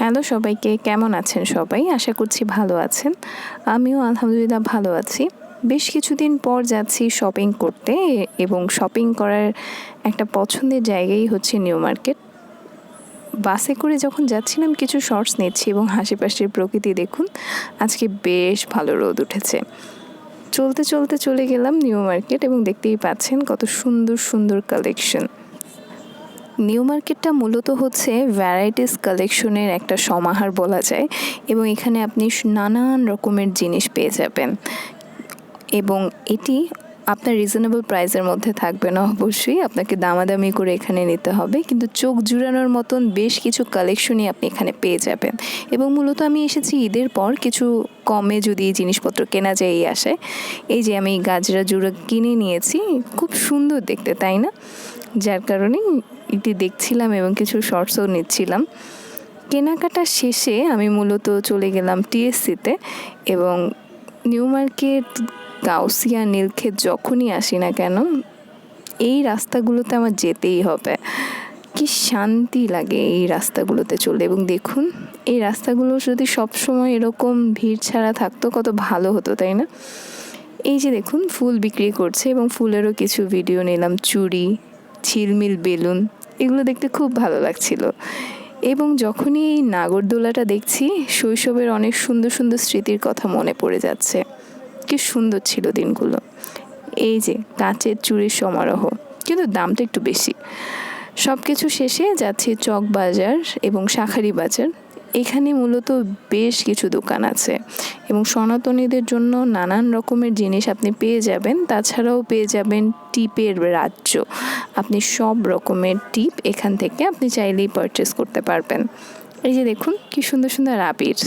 Hello সবাইকে, কেমন আছেন সবাই? আশা করছি ভালো আছেন। আমিও আলহামদুলিল্লাহ ভালো আছি। বেশ কিছুদিন পর যাচ্ছি শপিং করতে এবং শপিং করার একটা পছন্দের জায়গাই হচ্ছে নিউ মার্কেট। বাসে করে যখন যাচ্ছিলাম কিছু শর্টস নিচ্ছি এবং আশেপাশের প্রকৃতি দেখুন, আজকে বেশ ভালো রোদ উঠেছে। চলতে চলতে চলে গেলাম নিউ মার্কেট এবং দেখতেই পাচ্ছেন কত সুন্দর সুন্দর কালেকশন। নিউ মার্কেটটা মূলত হচ্ছে ভ্যারাইটিস কালেকশনের একটা সমাহার বলা যায় এবং এখানে আপনি নানান রকমের জিনিস পেয়ে যাবেন এবং এটি আপনার রিজনেবল প্রাইসের মধ্যে থাকবে না। অবশ্যই আপনাকে দামাদামি করে এখানে নিতে হবে, কিন্তু চোখ জুড়ানোর মতন বেশ কিছু কালেকশনই আপনি এখানে পেয়ে যাবেন। এবং মূলত আমি এসেছি ঈদের পর কিছু কমে যদি জিনিসপত্র কেনা যায় এই আশায়। এই যে আমি গাজরা জুড়ো কিনে নিয়েছি, খুব সুন্দর দেখতে, তাই না? যার কারণে এটি দেখছিলাম এবং কিছু শর্টসও নিচ্ছিলাম। কেনাকাটা শেষে আমি মূলত চলে গেলাম টিএসসিতে এবং নিউ মার্কেট, গাউসিয়া, নীলক্ষেত যখনই আসি না কেন এই রাস্তাগুলোতে আমার যেতেই হবে। কি শান্তি লাগে এই রাস্তাগুলোতে চলে। এবং দেখুন, এই রাস্তাগুলো যদি সবসময় এরকম ভিড় ছাড়া থাকতো কত ভালো হতো, তাই না? এই যে দেখুন, ফুল বিক্রি করছে এবং ফুলেরও কিছু ভিডিও নিলাম। চুড়ি, ঝিলমিল বেলুন, এগুলো দেখতে খুব ভালো লাগছিল। এবং যখনই এই নাগরদোলাটা দেখছি, শৈশবের অনেক সুন্দর সুন্দর স্মৃতির কথা মনে পড়ে যাচ্ছে। কি সুন্দর ছিল দিনগুলো। এই যে কাঁচের চুড়ির সমারোহ, কিন্তু দামটা একটু বেশি। সব কিছু শেষে যাচ্ছি চক বাজার এবং শাঁখারি বাজার। এখানে মূলত বেশ কিছু দোকান আছে এবং সনাতনীদের জন্য নানান রকমের জিনিস আপনি পেয়ে যাবেন। তাছাড়াও পেয়ে যাবেন টিপের রাজ্য। আপনি সব রকমের টিপ এখান থেকে আপনি চাইলেই পারচেস করতে পারবেন। এই যে দেখুন কি সুন্দর সুন্দর আবির,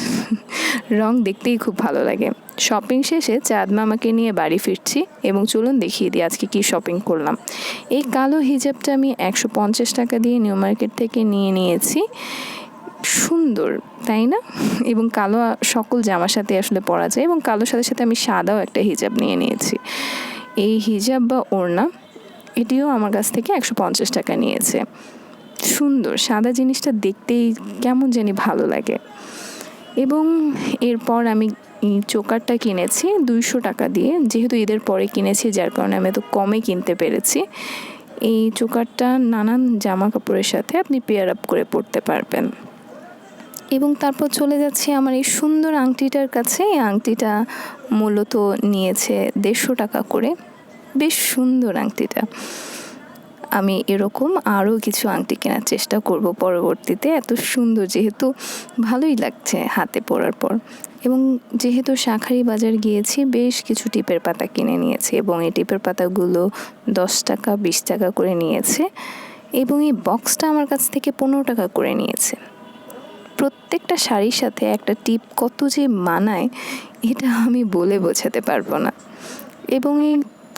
রং দেখতেই খুব ভালো লাগে। শপিং শেষে চাঁদ মামাকে নিয়ে বাড়ি ফিরছি এবং চলুন দেখিয়ে দিই আজকে কি শপিং করলাম। এই কালো হিজাবটা আমি 150 টাকা দিয়ে নিউ মার্কেট থেকে নিয়েছি। সুন্দর, তাই না? এবং কালো সকল জামার সাথে আসলে পরা যায় এবং কালোর সাথে সাথে আমি সাদাও একটা হিজাব নিয়েছি। এই হিজাব বা ওড়না, এটিও আমার কাছ থেকে 150 টাকা নিয়েছে। সুন্দর, সাদা জিনিসটা দেখতেই কেমন জানি ভালো লাগে। এবং এরপর আমি চোকারটা কিনেছি 200 টাকা দিয়ে, যেহেতু ঈদের পরে কিনেছি যার কারণে আমি এত কমে কিনতে পেরেছি। এই চোকারটা নানান জামা কাপড়ের সাথে আপনি পেয়ার আপ করে পরতে পারবেন। এবং তারপর চলে যাচ্ছি আমার এই সুন্দর আংটিটার কাছে। এই আংটিটা মূলত নিয়েছে 150 টাকা করে। বেশ সুন্দর আংটিটা। আমি এরকম আরও কিছু আংটি কেনার চেষ্টা করব পরবর্তীতে। এত সুন্দর, যেহেতু ভালোই লাগছে হাতে পরার পর। এবং যেহেতু শাঁখারি বাজার গিয়েছি, বেশ কিছু টিপের পাতা কিনে নিয়েছি এবং এই টিপের পাতাগুলো 10 টাকা 20 টাকা করে নিয়েছে এবং এই বক্সটা আমার কাছ থেকে 15 টাকা করে নিয়েছে। প্রত্যেকটা শাড়ির সাথে একটা টিপ কত যে মানায় এটা আমি বলে বোঝাতে পারবো না। এবং এই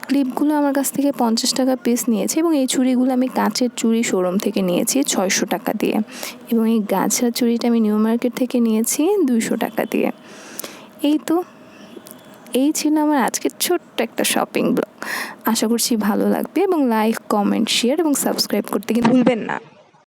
ক্লিপগুলো আমার কাছ থেকে 50 টাকা পিস নিয়েছে এবং এই চুড়িগুলো আমি কাঁচের চুড়ি শোরুম থেকে নিয়েছি 600 টাকা দিয়ে এবং এই গাছড়া চুড়িটা আমি নিউ মার্কেট থেকে নিয়েছি 200 টাকা দিয়ে। এই ছিল আমার আজকের ছোট্ট একটা শপিং ব্লগ। আশা করছি ভালো লাগবে এবং লাইক, কমেন্ট, শেয়ার এবং সাবস্ক্রাইব করতে কিন্তু ভুলবেন না।